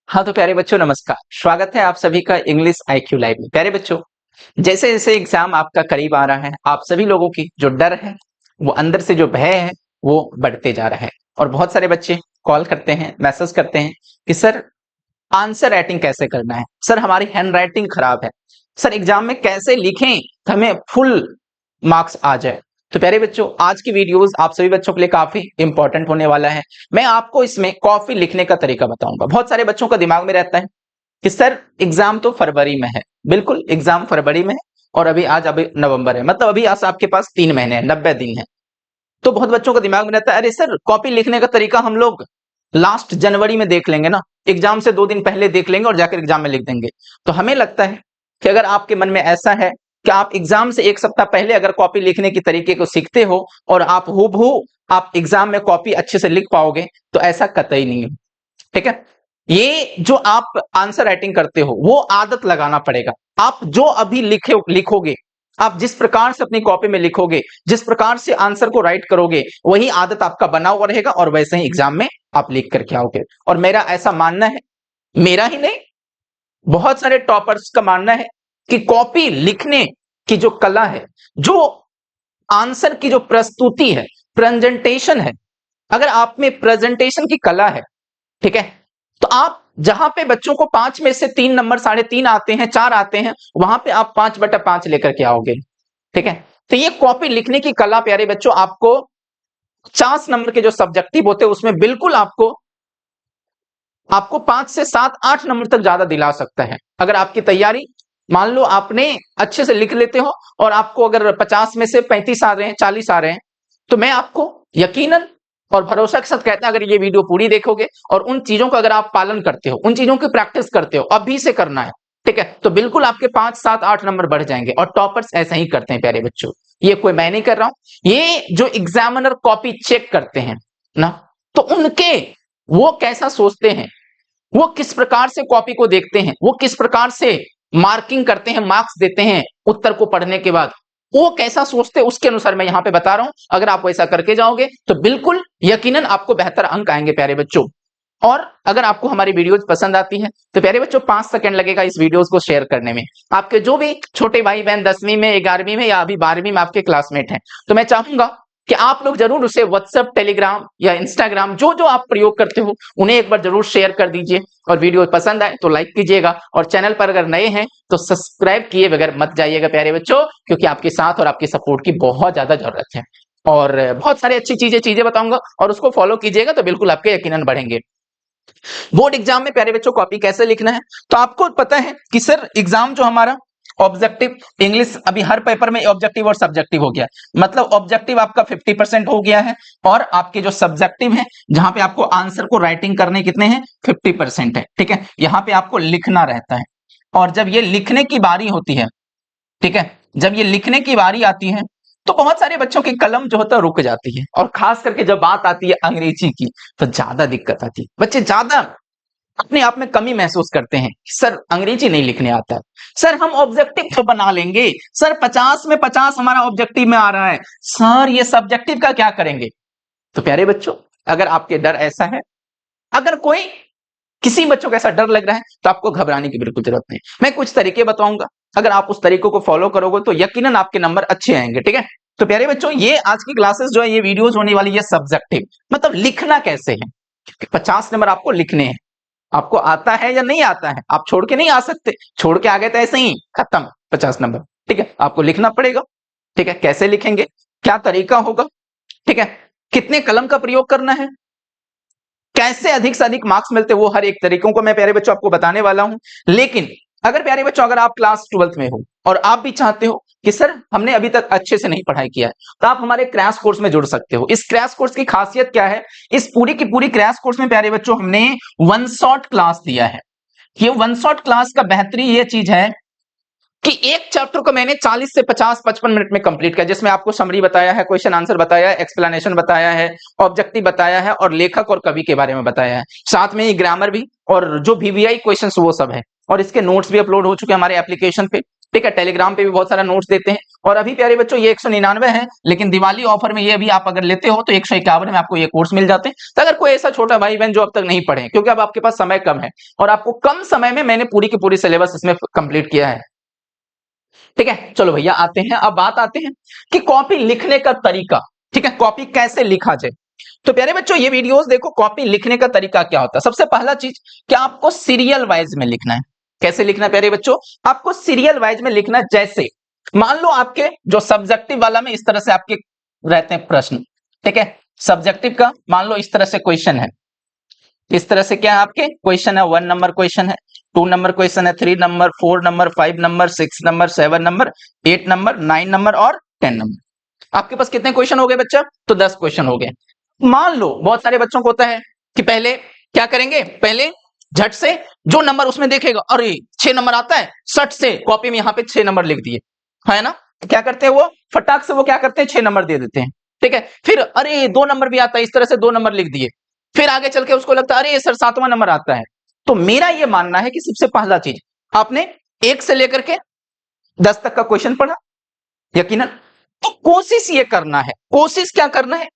हाँ तो प्यारे बच्चों नमस्कार। स्वागत है आप सभी का इंग्लिश आईक्यू लाइव में। प्यारे बच्चों, जैसे जैसे एग्जाम आपका करीब आ रहा है, आप सभी लोगों की जो डर है, वो अंदर से जो भय है, वो बढ़ते जा रहा है। और बहुत सारे बच्चे कॉल करते हैं, मैसेज करते हैं कि सर आंसर राइटिंग कैसे करना है, सर हमारी हैंड राइटिंग खराब है, सर एग्जाम में कैसे लिखें कि हमें फुल मार्क्स आ जाए। तो प्यारे बच्चों, आज की वीडियोस आप सभी बच्चों के लिए काफी इंपॉर्टेंट होने वाला है। मैं आपको इसमें कॉपी लिखने का तरीका बताऊंगा। बहुत सारे बच्चों का दिमाग में रहता है कि सर एग्जाम तो फरवरी में है। बिल्कुल, एग्जाम फरवरी में है और अभी नवंबर है, मतलब अभी आज आपके पास 3 महीने हैं, 90 दिन है। तो बहुत बच्चों का दिमाग में रहता है, अरे सर कॉपी लिखने का तरीका हम लोग लास्ट जनवरी में देख लेंगे ना, एग्जाम से 2 दिन पहले देख लेंगे और जाकर एग्जाम में लिख देंगे। तो हमें लगता है कि अगर आपके मन में ऐसा है कि आप एग्जाम से 1 सप्ताह पहले अगर कॉपी लिखने की तरीके को सीखते हो और आप हूबहू आप एग्जाम में कॉपी अच्छे से लिख पाओगे, तो ऐसा कतई नहीं है। ठीक है, ये जो आप आंसर राइटिंग करते हो वो आदत लगाना पड़ेगा। आप जो अभी लिखोगे, आप जिस प्रकार से अपनी कॉपी में लिखोगे, जिस प्रकार से आंसर को राइट करोगे, वही आदत आपका बना हुआ रहेगा और वैसे ही एग्जाम में आप लिख करके आओगे। और मेरा ऐसा मानना है, मेरा ही नहीं, बहुत सारे टॉपर्स का मानना है कि कॉपी लिखने की जो कला है, जो आंसर की जो प्रस्तुति है, प्रेजेंटेशन है, अगर आप में प्रेजेंटेशन की कला है, ठीक है, तो आप जहां पे बच्चों को 5 में से 3 नंबर, 3.5 आते हैं, 4 आते हैं, वहां पे आप 5/5 लेकर के आओगे। ठीक है, तो ये कॉपी लिखने की कला प्यारे बच्चों आपको 50 नंबर के जो सब्जेक्टिव होते हैं उसमें बिल्कुल आपको आपको 5 से 7 8 नंबर तक ज्यादा दिला सकता है। अगर आपकी तैयारी, मान लो आपने अच्छे से लिख लेते हो और आपको अगर 50 में से 35 आ रहे हैं, 40 आ रहे हैं, तो मैं आपको यकीनन और भरोसा के साथ कहते हैं, अगर ये वीडियो पूरी देखोगे और उन चीजों का अगर आप पालन करते हो, उन चीजों की प्रैक्टिस करते हो, अभी से करना है, ठीक है, तो बिल्कुल आपके 5 7 8 नंबर बढ़ जाएंगे। और टॉपर्स ऐसा ही करते हैं प्यारे बच्चों, ये कोई मैं नहीं कर रहा हूं, ये जो एग्जामिनर कॉपी चेक करते हैं ना, तो उनके वो कैसा सोचते हैं, वो किस प्रकार से कॉपी को देखते हैं, वो किस प्रकार से मार्किंग करते हैं, मार्क्स देते हैं उत्तर को पढ़ने के बाद, वो कैसा सोचते हैं, उसके अनुसार मैं यहां पे बता रहा हूं। अगर आप वैसा करके जाओगे तो बिल्कुल यकीनन आपको बेहतर अंक आएंगे प्यारे बच्चों। और अगर आपको हमारी वीडियोस पसंद आती है तो प्यारे बच्चों 5 सेकंड लगेगा इस वीडियोस को शेयर करने में। आपके जो भी छोटे भाई बहन 10वीं में, 11वीं में या अभी 12वीं में आपके क्लासमेट हैं, तो मैं चाहूंगा कि आप लोग जरूर उसे व्हाट्सएप, टेलीग्राम या इंस्टाग्राम, जो जो आप प्रयोग करते हो, उन्हें एक बार जरूर शेयर कर दीजिए। और वीडियो पसंद आए तो लाइक कीजिएगा और चैनल पर अगर नए हैं तो सब्सक्राइब किए बगैर मत जाइएगा प्यारे बच्चों, क्योंकि आपके साथ और आपके सपोर्ट की बहुत ज्यादा जरूरत है। और बहुत सारी अच्छी चीजें बताऊंगा और उसको फॉलो कीजिएगा तो बिल्कुल आपके यकीनन बढ़ेंगे। बोर्ड एग्जाम में प्यारे बच्चों कॉपी कैसे लिखना है, तो आपको पता है कि सर एग्जाम जो हमारा ऑब्जेक्टिव इंग्लिश, अभी हर पेपर में ऑब्जेक्टिव और सब्जेक्टिव हो गया, मतलब ऑब्जेक्टिव आपका 50% हो गया है और आपके जो सब्जेक्टिव है, जहां पे आपको आंसर को राइटिंग करने कितने हैं, 50% है। ठीक है, यहां पे आपको लिखना रहता है। और जब ये लिखने की बारी होती है, ठीक है, जब ये लिखने की बारी आती है, तो बहुत सारे बच्चों की कलम जो होता है रुक जाती है। और खास करके जब बात आती है अंग्रेजी की, तो ज्यादा दिक्कत आती है, बच्चे ज्यादा अपने आप में कमी महसूस करते हैं, सर अंग्रेजी नहीं लिखने आता है, सर हम ऑब्जेक्टिव तो बना लेंगे, सर 50 में 50 हमारा ऑब्जेक्टिव में आ रहा है, सर ये सब्जेक्टिव का क्या करेंगे। तो प्यारे बच्चों, अगर आपके डर ऐसा है, अगर कोई किसी बच्चों को ऐसा डर लग रहा है, तो आपको घबराने की बिल्कुल जरूरत नहीं। मैं कुछ तरीके बताऊंगा, अगर आप उस तरीकों को फॉलो करोगे तो यकीनन आपके नंबर अच्छे आएंगे। ठीक है, तो प्यारे बच्चों, ये आज की क्लासेस जो है, ये वीडियोस होने वाली है सब्जेक्टिव, मतलब लिखना कैसे है, 50 नंबर आपको लिखने हैं। आपको आता है या नहीं आता है, आप छोड़ के नहीं आ सकते, छोड़ के आ गए तो ऐसे ही खत्म 50 नंबर। ठीक है, आपको लिखना पड़ेगा। ठीक है, कैसे लिखेंगे, क्या तरीका होगा, ठीक है, कितने कलम का प्रयोग करना है, कैसे अधिक से अधिक मार्क्स मिलते, वो हर एक तरीकों को मैं प्यारे बच्चों आपको बताने वाला हूं। लेकिन अगर प्यारे बच्चों, अगर आप क्लास 12th में हो और आप भी चाहते हो कि सर हमने अभी तक अच्छे से नहीं पढ़ाई किया है, तो आप हमारे क्रैश कोर्स में जुड़ सकते हो। इस क्रैश कोर्स की खासियत क्या है, इस पूरी की पूरी क्रैश कोर्स में प्यारे बच्चों हमने वन शॉट क्लास दिया है। ये वन शॉट क्लास का बेहतरीन ये चीज है कि एक चैप्टर को मैंने 40 से 50 55 मिनट में कंप्लीट किया, जिसमें आपको समरी बताया है, क्वेश्चन आंसर बताया है, एक्सप्लेनेशन बताया है, ऑब्जेक्टिव बताया है और लेखक और कवि के बारे में बताया है, साथ में ही ग्रामर भी और जो वीवीआई क्वेश्चंस वो सब है। और इसके नोट्स भी अपलोड हो चुके हैं हमारे एप्लीकेशन पे, ठीक है, टेलीग्राम पे भी बहुत सारा नोट्स देते हैं। और अभी प्यारे बच्चों ये 199 है, लेकिन दिवाली ऑफर में ये भी आप अगर लेते हो तो 151 में आपको ये कोर्स मिल जाते हैं। तो अगर कोई ऐसा छोटा भाई बहन जो अब तक नहीं पढ़े, क्योंकि अब आपके पास समय कम है और आपको कम समय में मैंने पूरी की पूरी सिलेबस इसमें कंप्लीट किया है। ठीक है, चलो भैया आते हैं, अब बात आते हैं कि कॉपी लिखने का तरीका। ठीक है, कॉपी कैसे लिखा जाए। तो प्यारे बच्चों ये वीडियोस देखो, कॉपी लिखने का तरीका क्या होता है। सबसे पहला चीज कि आपको सीरियल वाइज में लिखना है। कैसे लिखना है प्यारे बच्चों, आपको सीरियल वाइज में लिखना है। जैसे मान लो आपके जो सब्जेक्टिव वाला में इस तरह से आपके रहते हैं प्रश्न। ठीक है, सब्जेक्टिव का मान लो इस तरह से क्वेश्चन है, इस तरह से क्या है आपके क्वेश्चन है, 1 नंबर क्वेश्चन है, 2 नंबर क्वेश्चन है, 3 number, 4 number, 5 number, 6 number, 7 number, 8 number, 9 number और 10 नंबर। आपके पास कितने क्वेश्चन हो गए बच्चा, तो 10 क्वेश्चन हो गए। मान लो बहुत सारे बच्चों को होता है कि पहले क्या करेंगे, पहले झट से जो नंबर उसमें देखेगा, अरे 6 नंबर आता है, सट से कॉपी में यहाँ पे 6 नंबर लिख दिए, है ना। क्या करते हैं वो फटाक से वो क्या करते हैं 6 नंबर दे देते हैं। ठीक है, फिर अरे 2 नंबर भी आता है, इस तरह से 2 नंबर लिख दिए। फिर आगे चल के उसको लगता है अरे सर 7वां नंबर आता है। तो मेरा ये मानना है कि सबसे पहला चीज आपने 1 से लेकर के 10 तक का क्वेश्चन पढ़ा यकीनन, तो कोशिश ये करना है, कोशिश क्या करना है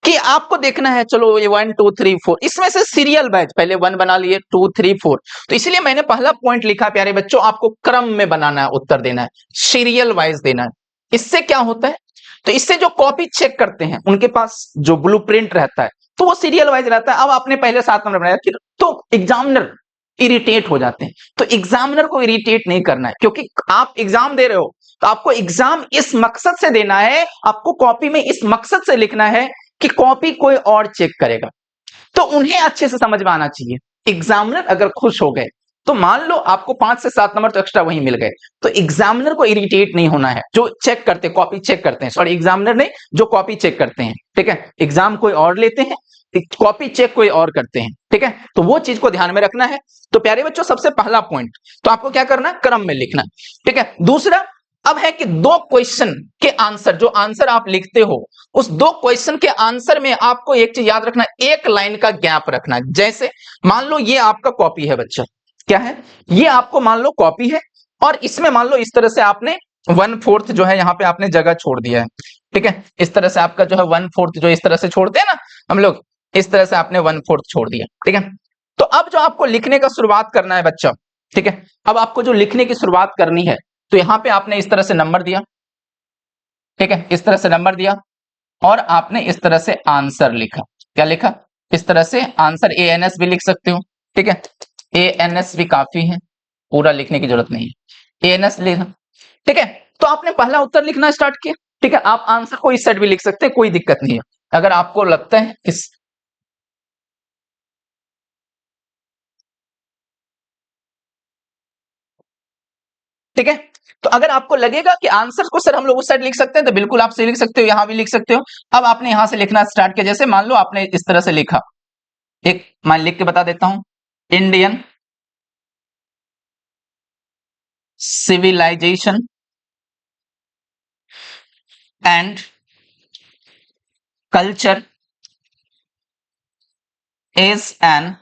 कि आपको देखना है, चलो ये 1 2 3 4 इसमें से सीरियल वाइज पहले 1 बना लिए, 2 3 4। तो इसलिए मैंने पहला पॉइंट लिखा प्यारे बच्चों, आपको क्रम में बनाना है, उत्तर देना है, सीरियल वाइज देना है। इससे क्या होता है, तो इससे जो कॉपी चेक करते हैं उनके पास जो ब्लूप्रिंट रहता है तो वो सीरियल वाइज रहता है। अब आपने पहले 7 नंबर बनाया फिर तो एग्जामिनर इरिटेट हो जाते हैं। तो एग्जामिनर को इरिटेट नहीं करना है, क्योंकि आप एग्जाम दे रहे हो तो आपको एग्जाम इस मकसद से देना है, आपको कॉपी में इस मकसद से लिखना है कि कॉपी कोई और चेक करेगा, तो उन्हें अच्छे से समझ में आना चाहिए। एग्जामिनर अगर खुश हो गए तो मान लो आपको 5 से 7 नंबर तो एक्स्ट्रा वहीं मिल गए, तो एग्जामिनर को इरिटेट नहीं होना है, जो चेक करते कॉपी चेक करते हैं, सॉरी एग्जामिनर नहीं, जो कॉपी चेक करते हैं। ठीक है, एग्जाम कोई और लेते हैं, कॉपी चेक कोई और करते हैं। ठीक है, तो वो चीज को ध्यान में रखना है। तो प्यारे बच्चों सबसे पहला पॉइंट तो आपको क्या करना है, क्रम में लिखना। ठीक है, दूसरा अब है कि 2 क्वेश्चन के आंसर, जो आंसर आप लिखते हो उस 2 क्वेश्चन के आंसर में आपको एक चीज याद रखना, 1 लाइन का गैप रखना। जैसे मान लो ये आपका कॉपी है बच्चा, क्या है ये आपको मान लो कॉपी है और इसमें मान लो इस तरह से आपने 1/4 जो है यहाँ पे आपने जगह छोड़ दिया है। ठीक है, इस तरह से आपका जो है 1/4 जो इस तरह से छोड़ते हैं ना हम लोग, इस तरह से आपने 1/4 छोड़ दिया। ठीक है, तो अब जो आपको लिखने का शुरुआत करना है बच्चा, ठीक है, अब आपको जो लिखने की शुरुआत करनी है तो यहां पे आपने इस तरह से नंबर दिया। ठीक है, इस तरह से नंबर दिया और आपने इस तरह से आंसर लिखा। क्या लिखा, इस तरह से आंसर ANS भी लिख सकते हो। ठीक है, ANS भी काफी है, पूरा लिखने की जरूरत नहीं है, ANS लिखा। ठीक है, तो आपने पहला उत्तर लिखना स्टार्ट किया। ठीक है, आप आंसर को इस साइड भी लिख सकते हैं, कोई दिक्कत नहीं है। अगर आपको लगता है इस ठीक है, तो अगर आपको लगेगा कि आंसर को सर हम लोग उस साइड लिख सकते हैं तो बिल्कुल आप सही लिख सकते हो, यहां भी लिख सकते हो। अब आपने यहां से लिखना स्टार्ट किया, जैसे मान लो आपने इस तरह से लिखा, एक मैं लिख के बता देता हूं, Indian civilisation and culture is an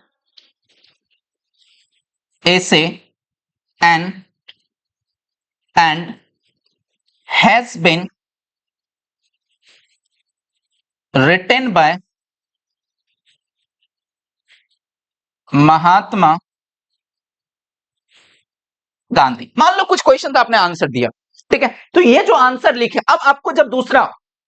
essay and has been written by Mahatma Gandhi. मान लो कुछ क्वेश्चन था, आपने आंसर दिया। ठीक है, तो ये जो आंसर लिखे, अब आपको जब दूसरा,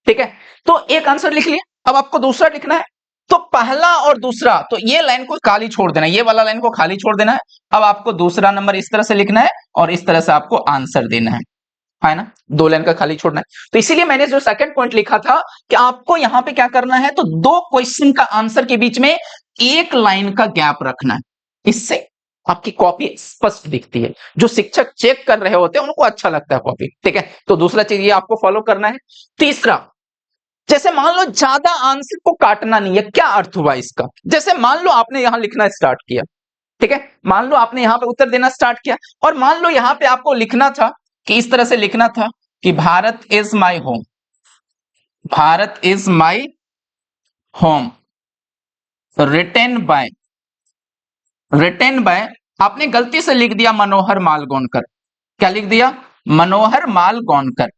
ठीक है, तो एक आंसर लिख लिया, अब आपको दूसरा लिखना है। तो पहला और दूसरा, तो ये लाइन को खाली छोड़ देना है, ये वाला लाइन को खाली छोड़ देना है। अब आपको दूसरा नंबर इस तरह से लिखना है और इस तरह से आपको आंसर देना है ना, 2 लाइन का खाली छोड़ना है। तो इसीलिए मैंने जो सेकंड पॉइंट लिखा था कि आपको यहां पे क्या करना है, तो 2 क्वेश्चन का आंसर के बीच में 1 लाइन का गैप रखना है। इससे आपकी कॉपी स्पष्ट दिखती है, जो शिक्षक चेक कर रहे होते हैं उनको अच्छा लगता है कॉपी। ठीक है, तो दूसरा चीज ये आपको फॉलो करना है। तीसरा, जैसे मान लो ज्यादा आंसर को काटना नहीं है। क्या अर्थ हुआ इसका, जैसे मान लो आपने यहां लिखना स्टार्ट किया, ठीक है, मान लो आपने यहां पे उत्तर देना स्टार्ट किया और मान लो यहां पे आपको लिखना था कि इस तरह से लिखना था कि Bharat is my home, Bharat is my home, written by आपने गलती से लिख दिया मनोहर मालगोनकर। क्या लिख दिया, मनोहर मालगोंडकर,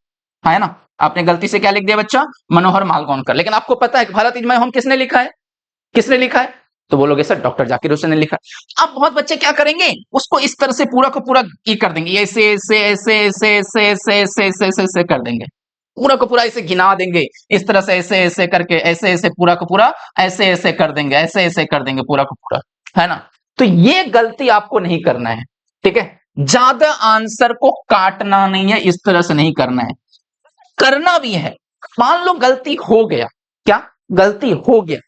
है ना। आपने गलती से क्या लिख दिया बच्चा, मनोहर मालगोंडकर, लेकिन आपको पता है कि भारत इज माय होम किसने लिखा है, किसने लिखा है, तो बोलोगे सर डॉक्टर जाकिर हुसैन ने लिखा। अब बहुत बच्चे क्या करेंगे, उसको इस तरह से पूरा का पूरा ये कर देंगे, ऐसे ऐसे ऐसे ऐसे ऐसे ऐसे ऐसे ऐसे ऐसे ऐसे कर देंगे, पूरा का पूरा ऐसे गिना देंगे, इस तरह से ऐसे ऐसे करके ऐसे ऐसे पूरा का पूरा ऐसे ऐसे कर देंगे, ऐसे ऐसे कर देंगे पूरा का पूरा, है ना। तो ये गलती आपको नहीं करना है, ठीक है। ज्यादा आंसर को काटना नहीं है, इस तरह से नहीं करना है। करना भी है, मान लो गलती हो गया, क्या गलती हो गया,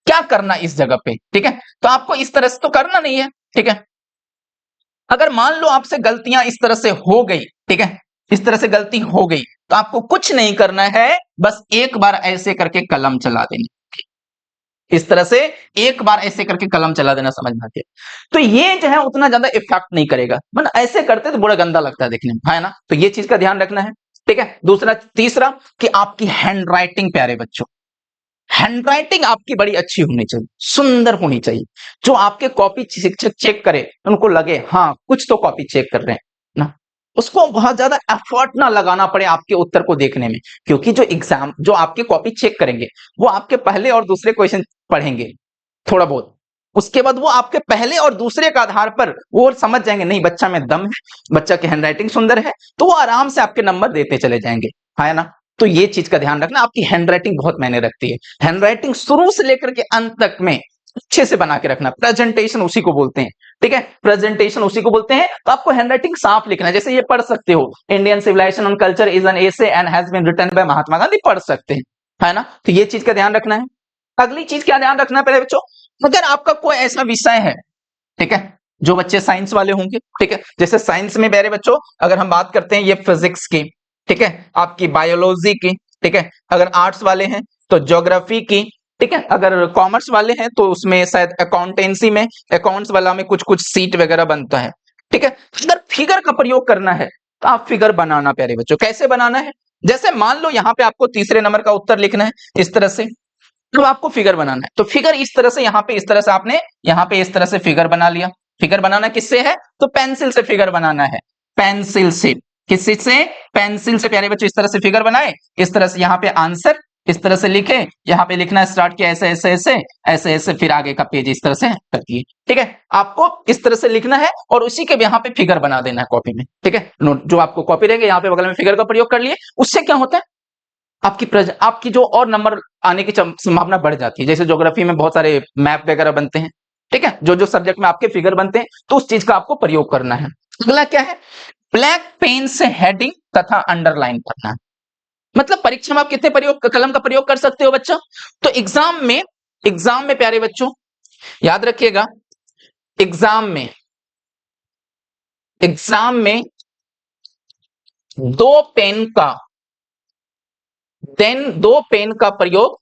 क्या करना इस जगह पे, ठीक है। तो आपको इस तरह से तो करना नहीं है, ठीक है। अगर मान लो आपसे गलतियां इस तरह से हो गई, ठीक है, इस तरह से गलती हो गई, तो आपको कुछ नहीं करना है, बस एक बार ऐसे करके कलम चला देना, इस तरह से एक बार ऐसे करके कलम चला देना, समझ में आती है। तो ये जो है उतना ज्यादा इफेक्ट नहीं करेगा, मतलब ऐसे करते तो बड़ा गंदा लगता है देखने में, है ना। तो ये चीज का ध्यान रखना है, ठीक है। दूसरा, तीसरा कि आपकी हैंड राइटिंग, प्यारे बच्चों, हैंड राइटिंग आपकी बड़ी अच्छी होनी चाहिए, सुंदर होनी चाहिए। जो आपके कॉपी शिक्षक चेक करे, उनको लगे हाँ कुछ तो कॉपी चेक कर रहे हैं ना, उसको बहुत ज्यादा एफर्ट ना लगाना पड़े आपके उत्तर को देखने में, क्योंकि जो आपके कॉपी चेक करेंगे वो आपके पहले और दूसरे क्वेश्चन पढ़ेंगे थोड़ा बहुत, उसके बाद वो आपके पहले और दूसरे के आधार पर वो समझ जाएंगे नहीं बच्चा में दम है, बच्चा की हैंडराइटिंग सुंदर है, तो वो आराम से आपके नंबर देते चले जाएंगे, है ना। तो ये चीज का ध्यान रखना, आपकी हैंडराइटिंग बहुत मायने रखती है। हैंडराइटिंग शुरू से लेकर के अंत तक में अच्छे से बना के रखना, प्रेजेंटेशन उसी को बोलते हैं, ठीक है, प्रेजेंटेशन उसी को बोलते हैं। तो आपको हैंडराइटिंग साफ लिखना है, जैसे ये पढ़ सकते हो, Indian civilisation and culture is an essay and has been written by Mahatma Gandhi, पढ़ सकते हैं, है ना। तो ये चीज का ध्यान रखना है। अगली चीज क्या ध्यान रखना है पहले बच्चों, अगर आपका कोई ऐसा विषय है, ठीक है, जो बच्चे साइंस वाले होंगे, ठीक है, जैसे साइंस में प्यारे बच्चों अगर हम बात करते हैं ये फिजिक्स की, ठीक है, आपकी बायोलॉजी की, ठीक है, अगर आर्ट्स वाले हैं तो ज्योग्राफी की, ठीक है, अगर कॉमर्स वाले हैं तो उसमें शायद अकाउंटेंसी में, अकाउंट्स वाला में कुछ कुछ सीट वगैरह बनता है, ठीक है। अगर फिगर का प्रयोग करना है तो आप फिगर बनाना प्यारे बच्चों, कैसे बनाना है, जैसे मान लो यहां पे आपको तीसरे नंबर का उत्तर लिखना है इस तरह से, तो आपको फिगर बनाना है, तो फिगर इस तरह से, यहां पे इस तरह से आपने यहां पे इस तरह से फिगर बना लिया। फिगर बनाना किससे है, तो पेंसिल से फिगर बनाना है, पेंसिल से, किसी से, पेंसिल से प्यारे बच्चों, इस तरह से फिगर बनाए, इस तरह से यहां पे आंसर इस तरह से लिखे, यहां पे लिखना स्टार्ट किया ऐसे ऐसे ऐसे ऐसे ऐसे, फिर आगे का पेज इस तरह से कर दिए, ठीक है। आपको इस तरह से लिखना है और उसी के यहां पे फिगर बना देना है कॉपी में, ठीक है। नोट जो आपको कॉपी रहेंगे यहां पे बगल में फिगर का प्रयोग कर लिए, उससे क्या होता है आपकी जो और नंबर आने की संभावना बढ़ जाती है। जैसे ज्योग्राफी में बहुत सारे मैप वगैरह बनते हैं, ठीक है, जो जो सब्जेक्ट में आपके फिगर बनते हैं, तो उस चीज का आपको प्रयोग करना है। अगला क्या है, ब्लैक पेन से हेडिंग तथा अंडरलाइन करना है। मतलब परीक्षा में आप कितने प्रयोग कलम का प्रयोग कर सकते हो बच्चों, तो एग्जाम में प्यारे बच्चों याद रखिएगा, एग्जाम में दो पेन का प्रयोग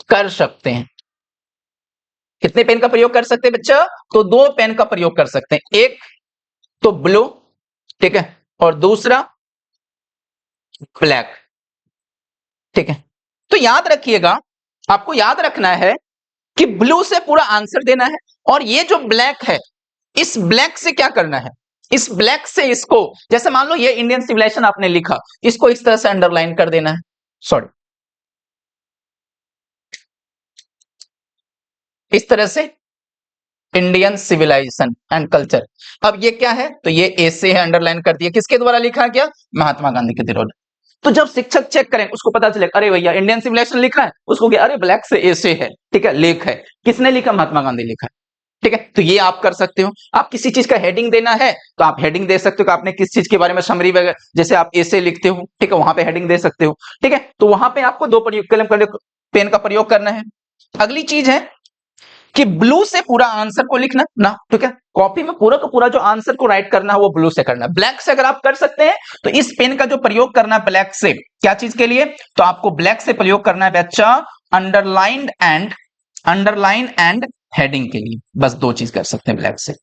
कर सकते हैं। कितने पेन का प्रयोग कर सकते हैं बच्चा, तो दो पेन का प्रयोग कर सकते हैं, एक तो ब्लू, ठीक है, और दूसरा ब्लैक, ठीक है। तो याद रखिएगा, आपको याद रखना है कि ब्लू से पूरा आंसर देना है, और ये जो ब्लैक है, इस ब्लैक से क्या करना है, इस ब्लैक से इसको, जैसे मान लो ये इंडियन सिविलाइजेशन आपने लिखा, इसको इस तरह से अंडरलाइन कर देना है, सॉरी, इस तरह से इंडियन सिविलाइजेशन एंड कल्चर। अब ये क्या है, तो ये ऐसे है, अंडरलाइन कर दिया, किसके द्वारा लिखा गया, महात्मा गांधी के द्वारा। तो जब शिक्षक चेक करें उसको पता चले अरे भैया इंडियन सिविलाइजेशन लिखा है, उसको क्या अरे ब्लैक से ऐसे है, ठीक है, लेख है, किसने लिखा, महात्मा गांधी लिखा है, ठीक है। तो ये आप कर सकते हो। आप किसी चीज का हेडिंग देना है तो आप हेडिंग दे सकते हो कि आपने किस चीज के बारे में समरी वगैरह, जैसे आप ऐसे लिखते हो, ठीक है, वहां पे हेडिंग दे सकते हो, ठीक है। तो वहां पे आपको दो कलम पेन का प्रयोग करना है। अगली चीज है कि ब्लू से पूरा आंसर को लिखना ना, ठीक है, कॉपी में पूरा का पूरा जो आंसर को राइट करना है वो ब्लू से करना है। ब्लैक से अगर आप कर सकते हैं तो इस पेन का जो प्रयोग करना है ब्लैक से, क्या चीज के लिए, तो आपको ब्लैक से प्रयोग करना है बच्चा अंडरलाइन एंड हेडिंग के लिए, बस दो चीज कर सकते हैं ब्लैक से।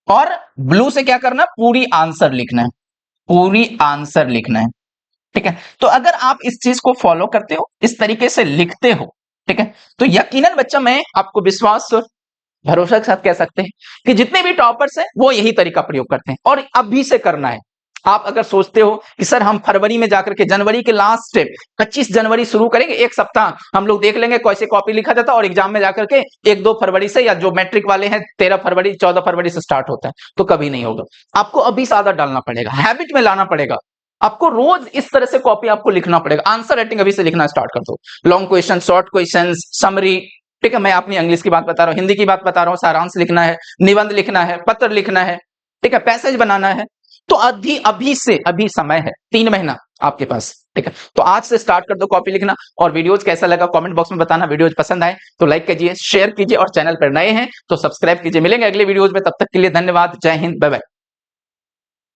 और ब्लू से क्या करना, पूरी आंसर लिखना है, पूरी आंसर लिखना है, ठीक है। तो अगर आप इस चीज को फॉलो करते हो, इस तरीके से लिखते हो, ठीक है, तो यकीनन बच्चा मैं आपको विश्वास और भरोसा के साथ कह सकते हैं कि जितने भी टॉपर्स हैं वो यही तरीका प्रयोग करते हैं, और अभी से करना है, आप अगर सोचते हो कि सर हम फरवरी में जाकर के जनवरी के लास्ट 25 जनवरी शुरू करेंगे, एक सप्ताह हम लोग देख लेंगे कैसे कॉपी लिखा जाता है और एग्जाम में जाकर के 1-2 फरवरी से, या जो मैट्रिक वाले हैं 13 फरवरी 14 फरवरी से स्टार्ट होता है, तो कभी नहीं होगा। आपको अभी से आदत डालना पड़ेगा, हैबिट में लाना पड़ेगा। आपको रोज इस तरह से कॉपी आपको लिखना पड़ेगा। आंसर राइटिंग अभी से लिखना स्टार्ट कर दो, long question, short question, summary, ठीक है। मैं अपनी इंग्लिश की बात बता रहा हूं, हिंदी की बात बता रहा हूं, सारांश लिखना है, निबंध लिखना है, पत्र लिखना है, ठीक है, पैसेज बनाना है। तो अभी से अभी समय है, 3 महीना आपके पास, ठीक है। तो आज से स्टार्ट कर दो कॉपी लिखना। और वीडियोज कैसा लगा कमेंट बॉक्स में बताना। वीडियोज पसंद आए तो लाइक कीजिए, शेयर कीजिए, और चैनल पर नए हैं तो सब्सक्राइब कीजिए। मिलेंगे अगले वीडियोज में, तब तक के लिए धन्यवाद। जय हिंद, बाय बाय।